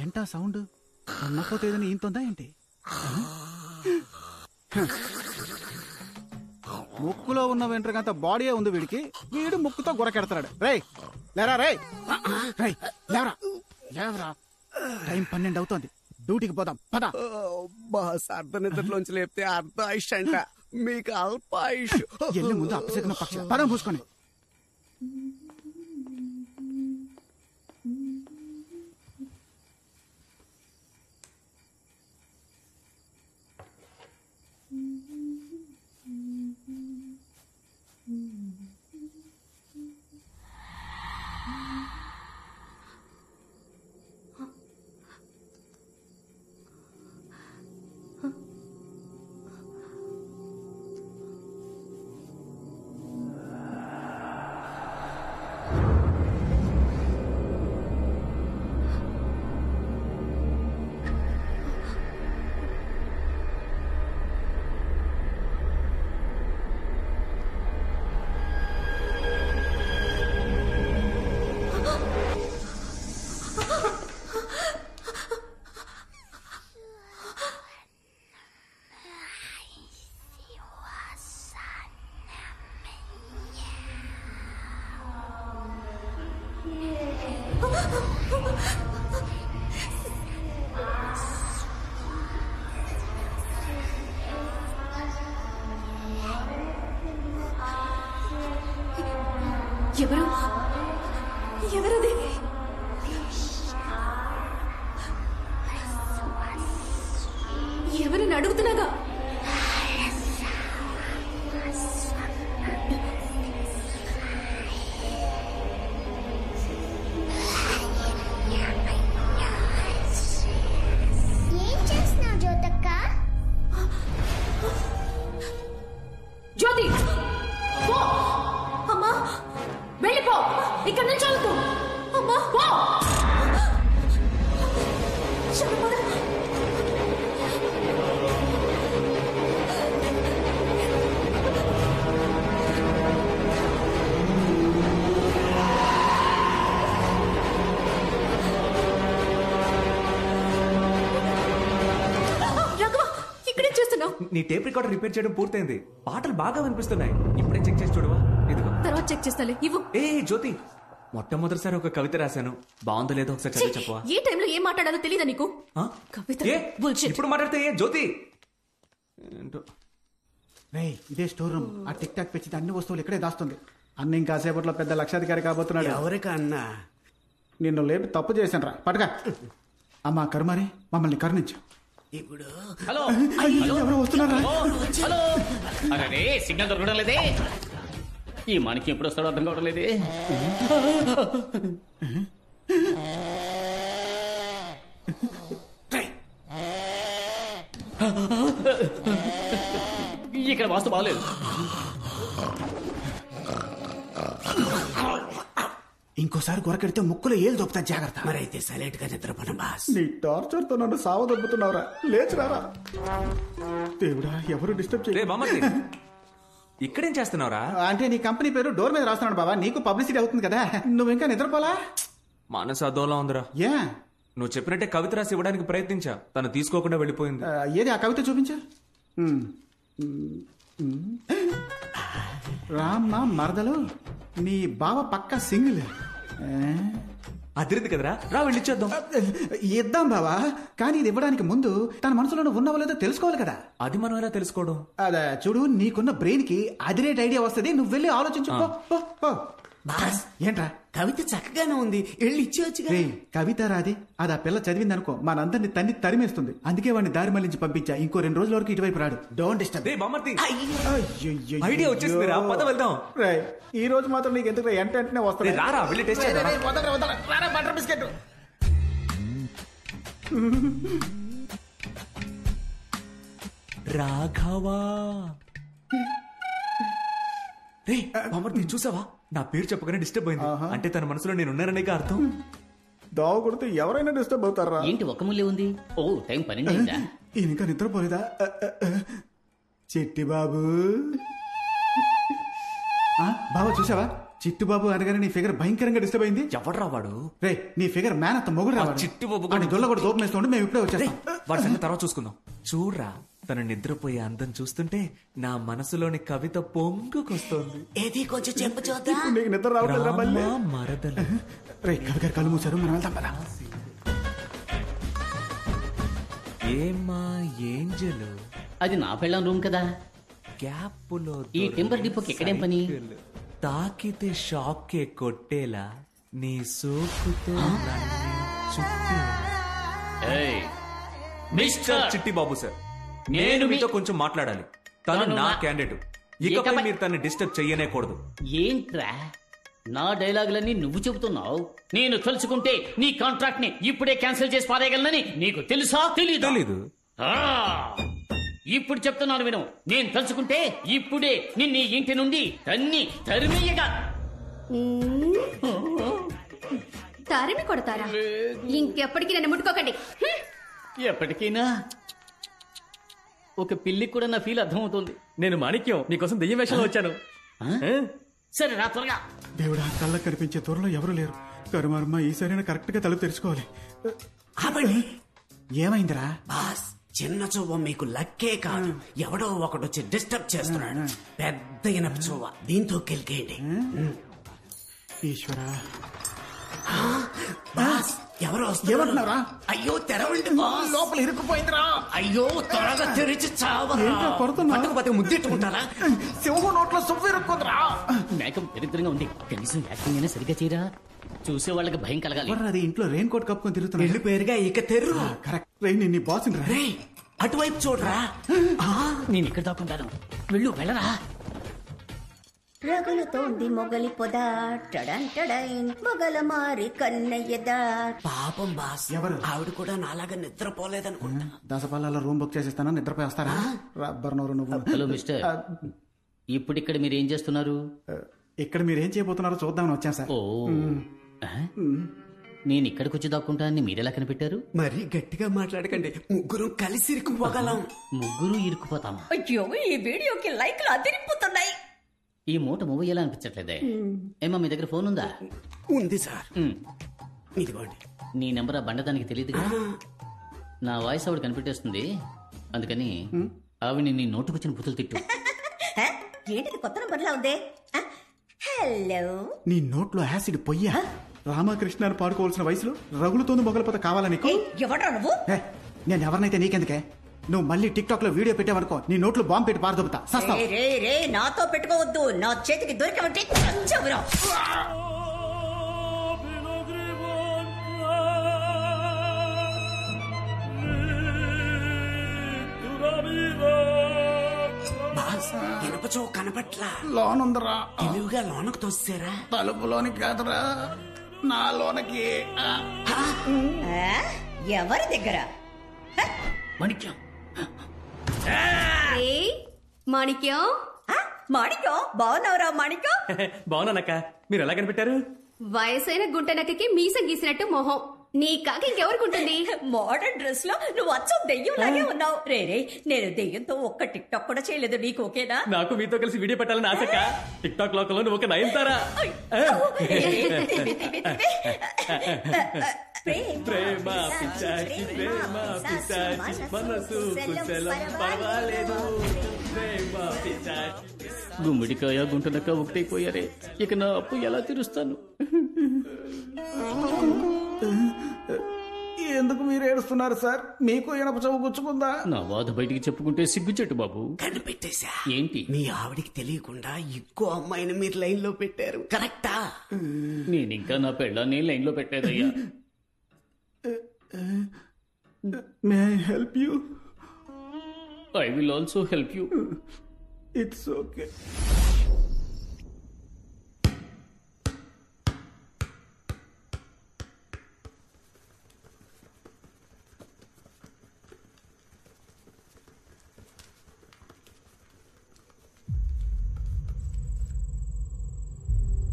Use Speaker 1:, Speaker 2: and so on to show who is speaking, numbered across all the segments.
Speaker 1: ఏంటా సౌండ్? ఉన్నపోతే ఏదైనా ఈంతుందా ఏంటి? ముక్కులో ఉన్న వెంట్రుకంత బాడీ ఉంది వీడికి, వీడు ముక్కుతో గురకెడతాడు. రేయ్ లేరా, రేయ్ లేవరా, లేవరా. టైం 12 అవుతోంది, డ్యూటీకి పోదాం పద.
Speaker 2: బాస్ అర్ధ నిద్రలోంచి లేపితే అర్ధ ఆయుష్ అంట, మీకు అల్ప ఆయుష్.
Speaker 1: ఎల్లి ముందు అప్పసెకిన పక్షి పదం పూసుకొని.
Speaker 3: ఎవరది? ఎవరిని అడుగుతున్నాగా?
Speaker 4: ఏం చేస్తున్నావు జ్యోతక్క?
Speaker 3: జ్యోతి పో అమ్మా, వెళ్ళిపో ఇక్కడ నుంచి. అమ్మా పో.
Speaker 5: నీ టేప్ రికార్డర్ రిపేర్ చేయడం పూర్తయింది. పాటలు బాగా వినిపిస్తున్నాయి. ఇప్పుడే చెక్ చేసి చూడవా? ఇదిగో.
Speaker 3: తర్వాత చెక్ చేస్తాలే, ఇవ్వు.
Speaker 5: ఏ జ్యోతి, మొట్టమొదటిసారి ఒక కవిత రాశాను, బాగుందో లేదో ఒకసారి చదివి చెప్పవా?
Speaker 3: ఏ టైంలో ఏం మాట్లాడాలో తెలీదా నీకు? కవిత
Speaker 5: ఇప్పుడు మాట్లాడితే ఏ జ్యోతి?
Speaker 1: ఇదే స్టోర్ రూమ్. ఆ టిక్ టాక్ పెంచితే అన్ని వస్తువులు ఇక్కడే దాస్తుంది. అన్న ఇంకాసేపట్లో పెద్ద లక్షాధికారి కాబోతున్నాడు.
Speaker 2: ఎవరికా అన్నా?
Speaker 1: నిన్ను లేపి తప్పు చేశాను రా, పడగా. అమ్మా కరుమారి, మమ్మల్ని కరుణించు.
Speaker 2: ఇప్పుడు
Speaker 6: హలో
Speaker 1: ఎవరో వస్తున్నారా?
Speaker 6: హలో, అరే సిగ్నల్ దొరకడం లేదే. ఈ మనకి ఎప్పుడు వస్తాడో అర్థం కావడం లేదే. ఇక్కడ వాస్తు బాగలేదు.
Speaker 1: ఇంకోసారి గొరకెడితే ముక్కులో ఏలు దొప్పుతా, జాగ్రత్త.
Speaker 2: మరైతే సైలెంట్ గా నిద్రపోను బాస్.
Speaker 1: నీ టార్చర్ తో నన్ను సావ దొబ్బుతున్నావురా, లేచురారా. దేవుడా, ఎవరు డిస్టర్బ్ చేయ.
Speaker 5: ఇక్కడేం చేస్తున్నావురా?
Speaker 1: అంటే నీ కంపెనీ పేరు డోర్ మీద రాస్తున్నాడు బాబా, నీకు పబ్లిసిటీ అవుతుంది కదా. నువ్వు ఇంకా నిద్రపోలా?
Speaker 5: మనసు అదోలా ఉందిరా.
Speaker 1: ఏ
Speaker 5: నువ్వు చెప్పినట్టే కవిత రాసి ఇవ్వడానికి ప్రయత్నించా, తను తీసుకోకుండా వెళ్ళిపోయింది.
Speaker 1: ఏది ఆ కవిత చూపించా? రామ్మ మరదలు, నీ బావ పక్క సింగిల్.
Speaker 5: అదిరింది కదరా, రా వెళ్ళిచ్చేద్దాం.
Speaker 1: ఇద్దాం బావా, కానీ ఇది ఇవ్వడానికి ముందు తన మనసులో ఉన్నవో లేదో తెలుసుకోవాలి కదా.
Speaker 5: అది మనం ఎలా తెలుసుకోవడం?
Speaker 1: అదే చూడు, నీకున్న బ్రెయిన్ కి అదిరేట్ ఐడియా వస్తుంది, నువ్వు వెళ్ళి ఆలోచించు.
Speaker 2: బాస్
Speaker 1: ఏంట్రా?
Speaker 2: కవిత చక్కగానే ఉంది, వెళ్ళి ఇచ్చేవచ్చుగా.
Speaker 1: కవిత రాదే, అది ఆ పిల్ల చదివింది అనుకో, మనందరిని తన్ని తరిమేస్తుంది. అందుకే వాడిని దారి మళ్లించి పంపించా. ఇంకో 2 రోజుల వరకు ఇటువైపు రాడు. Don't disturb.
Speaker 5: ఐడియా వచ్చేసింది రా, పద వెళ్దాం.
Speaker 1: ఈ రోజు మాత్రం నీకు ఎందుకు వెంటనే వస్తుంది.
Speaker 5: రారా వెళ్ళి టెస్ట్ చేద్దాం.
Speaker 1: Butter biscuit.
Speaker 5: రాఘవా, రే బామర్ది చూసావా? నా పేరు చెప్పగానే డిస్టర్బ్ అయింది. అంటే తన మనసులో నేను ఉన్నాననే అర్థం.
Speaker 1: దావ కొడితే ఎవరైనా డిస్టర్బ్ అవుతారా?
Speaker 6: ఏంటి ఒక్క ముల్లే ఉంది? ఓ టైం 12 అయిందా?
Speaker 1: ఇంకా నిద్రపోలేదా? చెట్టి బాబు, బాబా చూసావా? చిట్టుబాబు అనగానే నీ ఫిగర్ భయంకరంగా డిస్టర్బ్ అయింది.
Speaker 5: ఎవడ్రా వాడు?
Speaker 1: రే నీ ఫిగర్ మ్యాన్ అంత మొగుడు రావాలి.
Speaker 5: చిట్టుబాబు
Speaker 1: అని దొల్ల కూడా దూపం వేస్తుంటే మేము ఇప్పుడే వచ్చేస్తాం.
Speaker 5: వాడి సంగతి తర్వాత చూసుకుందాం. చూడ్రా తను నిద్రపోయే అందం చూస్తుంటే నా మనసులోని కవిత పొంగుకొస్తోంది.
Speaker 2: ఏది కొంచెం చెప్పు చూద్దాం.
Speaker 1: నీకు నిద్ర రావట్లేదురా మళ్ళీ?
Speaker 5: రామ మరదలు.
Speaker 1: రే కవి గారు కళ్ళు మూసారు, మనం వెళ్తాం కదా.
Speaker 5: ఏమ్మా ఏంజలు,
Speaker 6: అది నా పెళ్ళం రూమ్ కదా.
Speaker 5: గ్యాప్లో
Speaker 6: ఈ టెంపర్ డిపోకి ఎక్కడేం పని?
Speaker 5: తాకితే షాక్ కొట్టేలా నీ సోకుతో నన్ను చుట్టేలా.
Speaker 6: మిస్టర్
Speaker 5: చిట్టి బాబు సార్,
Speaker 6: నేను
Speaker 5: నేను మీతో
Speaker 6: మీ-
Speaker 5: కొంచెం మాట్లాడాలి. తను
Speaker 6: తను
Speaker 5: నా
Speaker 6: నా-
Speaker 5: క్యాండిడేట్. ఇకపై
Speaker 6: ఇకపై-
Speaker 5: మీరు తన్ని డిస్టర్బ్ చెయ్యనే కూడదు.
Speaker 6: ఏంట్రా నా డైలాగులన్నీ నువ్వు చెబుతున్నావు? నేను తలుచుకుంటే నీ కాంట్రాక్ట్ ని ఇప్పుడే క్యాన్సిల్ చేసి పారేయగలనని నీకు తెలుసా?
Speaker 5: తెలీదు.
Speaker 6: ఇప్పుడు చెప్తున్నాను విను. నేను తలుచుకుంటే ఇప్పుడే నిన్ను ఈ ఇంటి నుండి తరిమేయగా.
Speaker 3: తరిమి కొడతారా? ఇంకెప్పటికీ నన్ను ముట్టుకోకండి. హ్మ్.
Speaker 6: ఎప్పటికైనా ఒక పిల్లికి కూడా నా ఫీల్ అర్థమవుతుంది.
Speaker 7: నేను మాణిక్యం, నీకోసం దెయ్యం వేషంలో వచ్చాను.
Speaker 6: సరే రా త్వరగా.
Speaker 1: దేవుడా, కళ్ళకు కనిపించే త్వరలో ఎవరు లేరు. కరుమారమ్మ ఈసారైనా కరెక్ట్ గా తలుపు తెరుచుకోవాలి.
Speaker 2: ఆపండి
Speaker 1: ఏమైందిరా?
Speaker 2: బాస్, చిన్న చువ్వ మీకు లక్కే కాదు, ఎవడో ఒకడొచ్చి డిస్టర్బ్ చేస్తున్నాడు. పెద్ద ఇనప చువ్వ, దీంతో కెలికేయండి.
Speaker 1: ఈశ్వరా,
Speaker 2: బాస్ ఎవరో
Speaker 1: ఏమంటున్నారా?
Speaker 2: అయ్యో తెరవండి బాస్,
Speaker 1: లోపల ఇరుక్కుపోయిందిరా.
Speaker 2: అయ్యో త్వరగా తెరిచి చావరా.
Speaker 1: ఏంట్రా కొడుతున్నా?
Speaker 2: పట్టుకుపోతే ముద్దెట్టుకుంటారా?
Speaker 1: సింహ నోట్లో సువ్వు ఇరుక్కుందిరా.
Speaker 6: మేకం దరిద్రంగా ఉంది. కనీసం యాక్టింగ్ అయినా సరిగ్గా చేయరా. చూసే వాళ్ళకి భయం కలగాలి.
Speaker 1: ఎవర్రా అది ఇంట్లో రెయిన్ కోట్ కప్పుకొని తిరుగుతున్నా?
Speaker 2: ఇల్లు పేరుగా ఇక తెర్రు.
Speaker 1: కరెక్ట్. రెయిన్ నీ బాస్ రా.
Speaker 2: రే అటువైపు చూడరా.
Speaker 6: నేను ఇక్కడ దాక్కుంటాను. వెళ్ళరా.
Speaker 4: రగులుతోంది మొగలి పొద టడంటడైన్ మొగల మారి కన్నయ్యదా.
Speaker 2: పాపం బాస్,
Speaker 1: ఎవరు?
Speaker 2: ఆవిడ కూడా నాలాగా నిద్రపోలేదనుకుంటా.
Speaker 1: దసపాలలో రూమ్ బుక్ చేసిస్తాను, నిద్రపోయి వస్తారా? రబ్బర్ నోరు నువ్వు.
Speaker 6: హలో మిస్టర్, ఇప్పుడు ఇక్కడ మీరు ఏం చేస్తున్నారు?
Speaker 1: ఇక్కడ మీరు ఏం చేయబోతున్నారో చూద్దామని వచ్చాను సార్.
Speaker 6: ఓ నేను ఇక్కడికి వచ్చి దాక్కుంటానని మీరెలా కనిపెట్టారు?
Speaker 2: మరి గట్టిగా మాట్లాడకండి, ముగ్గురు కలిసి ఇరుక్కుపోగలం.
Speaker 6: ముగ్గురు ఇరుక్కుపోతామా?
Speaker 8: అయ్యో ఈ వీడియోకి లైక్లు అదిరిపోతున్నాయి.
Speaker 6: ఈ మూట మూవ్ ఎలా అనిపించట్లేదే. ఏమా మీ దగ్గర ఫోన్ ఉందా?
Speaker 2: ఉంది సార్,
Speaker 6: ఉమ్.
Speaker 2: ఇదిగోండి.
Speaker 6: నీ నెంబర్ ఆ బండదానికి తెలియదుగా. నా వాయిస్ ఆవిడ కనిపెట్టేస్తుంది. అందుకని ఆవిడ నీ నోటుకొచ్చిన బుతులు తిట్టు.
Speaker 8: హ? ఏంటిది కొత్త నంబర్లా ఉంది? హలో,
Speaker 1: నీ నోట్లో యాసిడ్ పొయ్యా? రామకృష్ణ అని పాడుకోవాల్సిన వయసులో రగులుతోంది మొగలపోత కావాలా నీకు?
Speaker 8: ఎవడ్రా నువ్వు?
Speaker 1: ఏ, నేను ఎవరినైతే నీకెందుకే? నువ్వు మళ్ళీ టిక్ టాక్ లో వీడియో పెట్టావనుకో, నీ నోట్లో బాంబు పెట్టి పారదొబ్బుతా. సస్తావు.
Speaker 8: రే రే రే, నాతో పెట్టుకోవద్దు. నా చేతికి దొరికమంటే చంచవురా.
Speaker 2: బాస్, ఇనప చో కనపట్లా.
Speaker 1: లోనుందరా.
Speaker 2: తెలివిగా లోనకు తోసారా.
Speaker 1: తలుపులోనికి కాదురా, నా లోనకి.
Speaker 8: ఆ? ఎవరి దగ్గర?
Speaker 6: మాణిక్యం,
Speaker 3: ఏయ్, మాణిక్యం,
Speaker 8: మాణిక్యం, బాగున్నావురా మాణిక్యం?
Speaker 7: బాగున్నానక్క, మీరు ఎలా కనిపెట్టారు?
Speaker 3: వయసైన గుంటనక్కకి మీసం గీసినట్టు మొహం. నీ కాకి ఇంకెవరికుంటుంది?
Speaker 8: మోడర్న్ డ్రెస్ లో నువ్వు అచ్చం దెయ్యం లాగే ఉన్నావు. రే రే, నేను దెయ్యంతో ఒక్క టిక్ టాక్ కూడా చేయలేదు. నీకు ఓకేనా?
Speaker 7: నాకు మీతో కలిసి వీడియో పెట్టాలని ఆశక్క. టిక్ టాక్ లోకల్లో నువ్వు ఒక నయనతారా. ప్రేమ పిచ్చాచి, ప్రేమ పిచ్చాచి, మనసు కుశలం పర్వాలేదు. ప్రేమ పిచ్చాచి.
Speaker 6: గుమ్మిడికాయ గుంటనక్క ఒకటైపోయారే. ఇక నా అప్పు ఎలా తీరుస్తాను?
Speaker 1: ఎందుకు మీరు ఏడుస్తున్నారు సార్? మీకు ఇనప చవ్వు గుచ్చుకుందా?
Speaker 6: నా బాధ బయటికి చెప్పుకుంటే సిగ్గుచెట్టు బాబు.
Speaker 2: కనిపెట్టేశా.
Speaker 6: ఏంటి?
Speaker 2: మీ ఆవిడికి తెలియకుండా ఇంకో అమ్మాయిని మీరు లైన్ లో పెట్టారు. కరెక్టా?
Speaker 6: నేను ఇంకా నా పెళ్ళాన్ని లైన్ లో పెట్టేదయ్యా.
Speaker 1: May I help you?
Speaker 6: I will also help you.
Speaker 1: It's okay.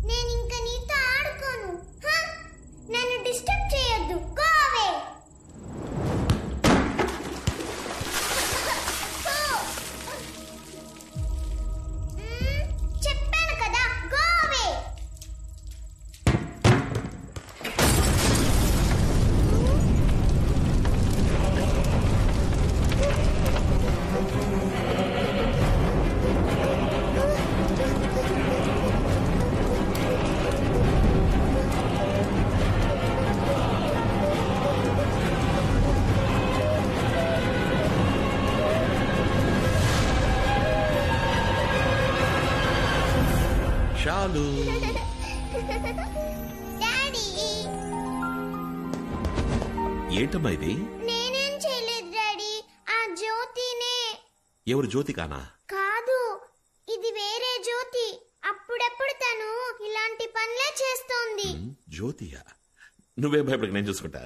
Speaker 4: నేను ఇంకా నీతో ఆడుకోను. హ? నన్ను డిస్టర్బ్ చేయొద్దు. Go away. చెప్పు
Speaker 9: షాలు
Speaker 4: డాడీ
Speaker 9: ఏంటమ్మా ఇది?
Speaker 4: నేనేం చేయలేదు డాడీ, ఆ జ్యోతినే.
Speaker 9: ఎవరు జ్యోతి కానా?
Speaker 4: కాదు, ఇది వేరే జ్యోతి. అప్పుడప్పుడు తను ఇలాంటి పనులే చేస్తోంది.
Speaker 9: జ్యోతియా? నువ్వేం భయపడక, నేను చూసుకుంటా.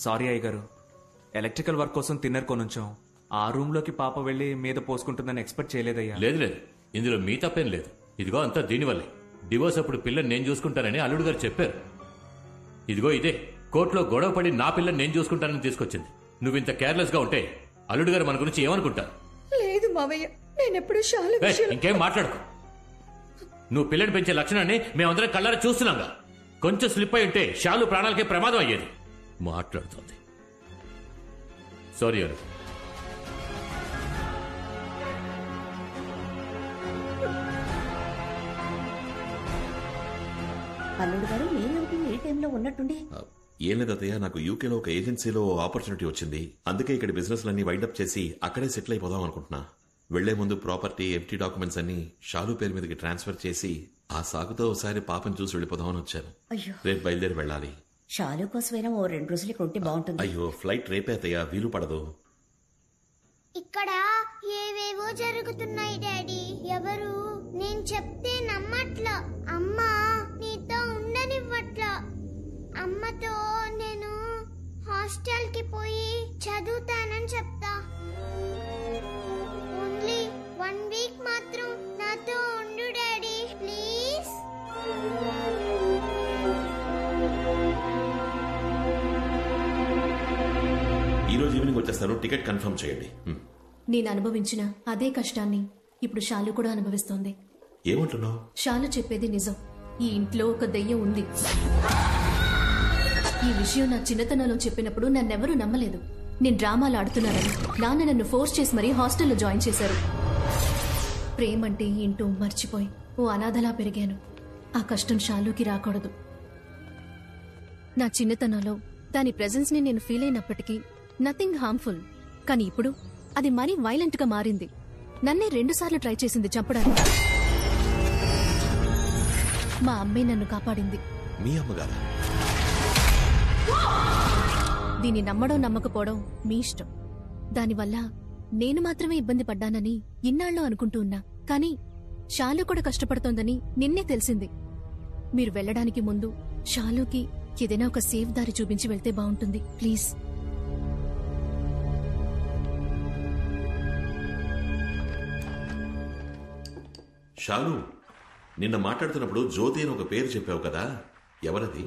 Speaker 5: సారీ అయ్య గారు, ఎలక్ట్రికల్ వర్క్ కోసం తిన్నర్ కొనుంచాం. ఆ రూమ్ లోకి పాప వెళ్లి మీద పోసుకుంటుందని ఎక్స్పెక్ట్ చేయలేదయ్యా.
Speaker 10: లేదు లేదు, ఇందులో మీ తప్పేం లేదు. ఇదిగో అంతా దీనివల్లే. డివోర్స్ అప్పుడు పిల్లని నేను చూసుకుంటానని అల్లుడు గారు చెప్పారు. ఇదిగో ఇదే కోర్టులో గొడవ పడి నా పిల్లని నేను చూసుకుంటానని తీసుకొచ్చింది. నువ్వు ఇంత కేర్లెస్ గా ఉంటే అల్లుడు గారు మన గురించి ఏమనుకుంటారు?
Speaker 8: లేదు మావయ్య, నేనెప్పుడు శాలు
Speaker 10: ఇంకేం మాట్లాడుకో. నువ్వు పిల్లని పెంచే లక్షణాన్ని మేమందరం కళ్ళారా చూస్తున్నాంగా. కొంచెం స్లిప్ అయి ఉంటే శాలు ప్రాణాలకే ప్రమాదం అయ్యేది. మాట్లాడుతోంది. సారీ అల్లుడు.
Speaker 8: అల్లుడు గారు మీరేమిటి ఏ టైంలో ఉన్నట్టుండి?
Speaker 9: ఏం లేదు అత్తయ్య, నాకు యూకేలో ఒక ఏజెన్సీలో ఆపర్చునిటీ వచ్చింది. అందుకే ఇక్కడ బిజినెస్ లన్నీ వైండప్ చేసి అక్కడే సెటిల్ అయిపోదాం అనుకుంటున్నా. వెళ్లే ముందు ప్రాపర్టీ, ఎంటీ డాక్యుమెంట్స్ అన్ని షాలు పేరు మీదకి ట్రాన్స్ఫర్ చేసి ఆ సాగుతో ఒకసారి పాపను చూసి వెళ్ళిపోదామని వచ్చాను.
Speaker 8: రేపు
Speaker 9: బయలుదేరి వెళ్ళాలి.
Speaker 8: షాలు కోసమైనా ఓ 2 రోజులు ఇక్కడ ఉంటే బాగుంటుంది.
Speaker 9: అయ్యో, ఫ్లైట్ రేపే అత్తయ్య, వీలు పడదు.
Speaker 4: ఇక్కడ ఏవేవో జరుగుతున్నాయి డాడీ. ఎవరు నేను చెప్తే నమ్మట్లా. అమ్మా నీతో ఉండనివ్వట్లా. అమ్మతో నేను హాస్టల్ కి పోయి చదువుతానని చెప్తా. ఓన్లీ 1 వీక్ మాత్రం నాతో ఉండు డాడీ, ప్లీజ్.
Speaker 9: ఈ రోజు ఈవినింగ్ వచ్చేస్తాను. టికెట్ కన్ఫర్మ్ చేయండి.
Speaker 11: నేను అనుభవించిన అదే కష్టాన్ని ఇప్పుడు షాలు కూడా అనుభవిస్తోంది.
Speaker 9: ఏమంటున్నావు?
Speaker 11: షాలు చెప్పేది నిజం. ఈ ఇంట్లో ఒక దెయ్యం ఉంది. ఈ విషయం నా చిన్నతనంలో చెప్పినప్పుడు నన్నెవరూ నమ్మలేదు. నేను డ్రామాలు ఆడుతున్నానని నాన్న నన్ను ఫోర్స్ చేసి మరీ హాస్టల్లో జాయిన్ చేశారు. ప్రేమంటే ఏంటో మర్చిపోయి ఓ అనాథలా పెరిగాను. ఆ కష్టం షాలుకి రాకూడదు. నా చిన్నతనంలో దాని ప్రెజెన్స్ ని నేను ఫీల్ అయినప్పటికీ నథింగ్ హార్మ్ఫుల్. కానీ ఇప్పుడు అది మరీ వైలెంట్ గా మారింది. నన్నే 2 సార్లు ట్రై చేసింది చంపడానికి. మా అమ్మే నన్ను కాపాడింది.
Speaker 9: మీ అమ్మగారా?
Speaker 11: దీన్ని నమ్మడం నమ్మకపోవడం మీ ఇష్టం. దానివల్ల నేను మాత్రమే ఇబ్బంది పడ్డానని ఇన్నాళ్ళు అనుకుంటూ ఉన్నా. కానీ షాలు కూడా కష్టపడుతోందని నిన్నే తెలిసింది. మీరు వెళ్లడానికి ముందు షాలుకి ఏదైనా ఒక సేఫ్ దారి చూపించి వెళ్తే బాగుంటుంది. ప్లీజ్.
Speaker 9: షాలు, నిన్న మాట్లాడుతున్నప్పుడు జ్యోతి అని ఒక పేరు చెప్పావు కదా, ఎవరది?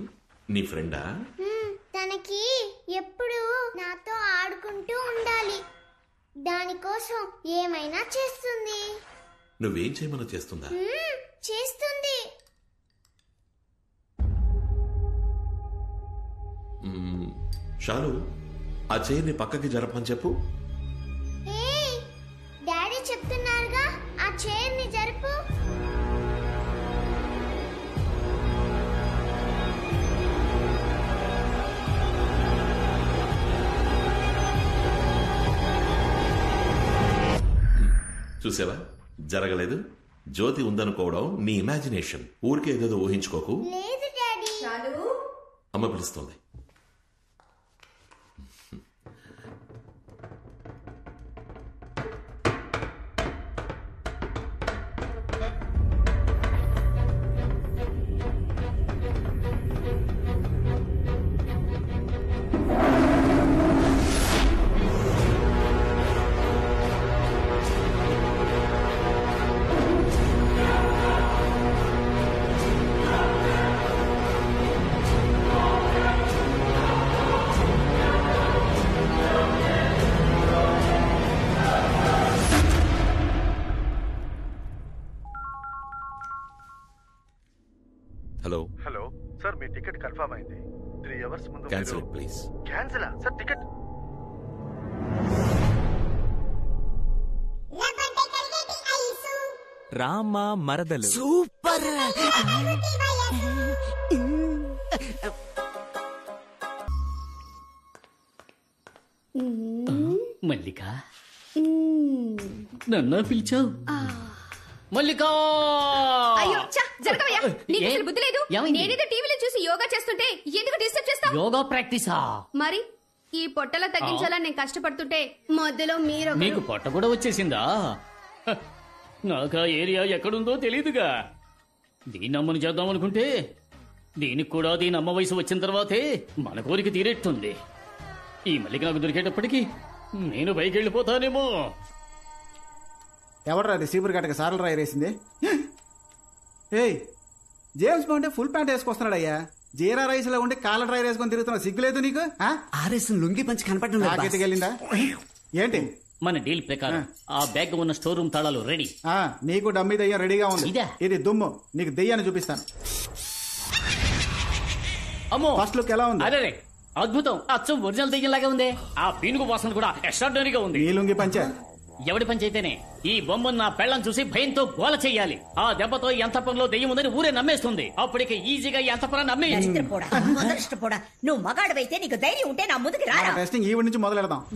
Speaker 9: నీ ఫ్రెండా?
Speaker 4: తనకి ఎప్పుడు నాతో ఆడుకుంటూ ఉండాలి. దానికోసం ఏమైనా చేస్తుంది.
Speaker 9: నువ్వేం చేయమన్నా చేస్తుందా?
Speaker 4: చేస్తుంది.
Speaker 9: షాలు, ఆ చైర్ని పక్కకి జరపని చెప్పు.
Speaker 4: డాడీ చెప్తున్నారుగా, ఆ చైర్ని జరుపు.
Speaker 9: చూసావా, జరగలేదు. జ్యోతి ఉందనుకోవడం నీ ఇమాజినేషన్. ఊరికే ఏదేదో ఊహించుకోకు.
Speaker 4: లేదు డాడీ.
Speaker 9: అమ్మ పిలుస్తోంది. హలో
Speaker 12: హలో సార్, మీ టికెట్ కన్ఫర్మ్ అయింది. 3 అవర్స్ ముందు.
Speaker 9: Cancel please.
Speaker 12: క్యాన్సిలా సార్? టికెట్
Speaker 5: రామ మరదలు
Speaker 2: సూపర్.
Speaker 6: మల్లిక, నన్నా పిలిచావు మల్లికా
Speaker 3: అయ్యో ఛ, జరగవయ్యా. నీకు
Speaker 6: ఏ?
Speaker 3: అసలు బుద్ధి లేదు.
Speaker 6: ఏమైంది?
Speaker 3: నేనేదో టీవీలో చూసి యోగా చేస్తుంటే ఎందుకు డిస్టర్బ్ చేస్తావు?
Speaker 6: యోగా ప్రాక్టీసా?
Speaker 3: మరి ఈ పొట్టలో తగ్గించాలని నేను కష్టపడుతుంటే మధ్యలో మీరు
Speaker 6: నీకు పొట్ట కూడా వచ్చేసిందా? హ, నాకు ఆ ఏరియా ఎక్కడుందో తెలీదుగా. దీన్ని అమ్మని చేద్దాం అనుకుంటే దీనికి కూడా దీని అమ్మ వయసు వచ్చిన తర్వాతే మన కోరిక తీరేట్టుంది. ఈ మల్లిక నాకు దొరికేటప్పటికి నేను పైకి వెళ్ళిపోతానేమో.
Speaker 1: ఎవడరా అది సీపురు గట్టక సారలు రాయి వేసింది? ఏయ్, జేమ్స్ బాండ్ ఫుల్ ప్యాంట్ వేసుకొస్తున్నాడు అయ్యా. జీరా రైస్ లో ఉండి కాలర్ డ్రై వేసుకొని తిరుగుతున్నా, సిగ్గులేదు నీకు?
Speaker 2: ఆర్ఎస్ లుంగి పంచి కనపడడం లేదు బాస్.
Speaker 1: వెళ్ళిందా ఏంటి?
Speaker 6: మన డీల్ ప్రకారం ఆ బ్యాగ్ ఉన్న స్టోర్ రూమ్ తాళాలు రెడీ.
Speaker 1: నీకు డమ్మీ దయ్యం రెడీగా ఉంది.
Speaker 6: ఇదా?
Speaker 1: ఇది దుమ్ము. నీకు దెయ్యాన్ని చూపిస్తాను.
Speaker 6: అమ్మో,
Speaker 1: ఫస్ట్ లుక్ ఎలా ఉంది?
Speaker 6: అరే అద్భుతం, అచ్చం ఒరిజినల్ దెయ్యంలాగా ఉంది. ఆ పీనుగు వాసన కూడా ఎక్స్ట్రాడినరీగా ఉంది.
Speaker 1: నీ లుంగి పంచా
Speaker 6: ఎవడి పని చేతేనే ఈ బొమ్మను నా పెళ్ళం చూసి భయంతో గోల చెయ్యాలి. ఆ దెబ్బతో ఎంత పనిలో దెయ్యం ఉందని ఊరే నమ్మేస్తుంది. అప్పటికి ఈజీగా ఎంత పని నమ్మేయచ్చు.
Speaker 8: మొదలష్టపోడా, నువ్వు మగాడవైతే నీకు ధైర్యం ఉంటే నా ముందుకు రా.
Speaker 1: టెస్టింగ్ ఈవిడ నుంచి మొదలెడదాం.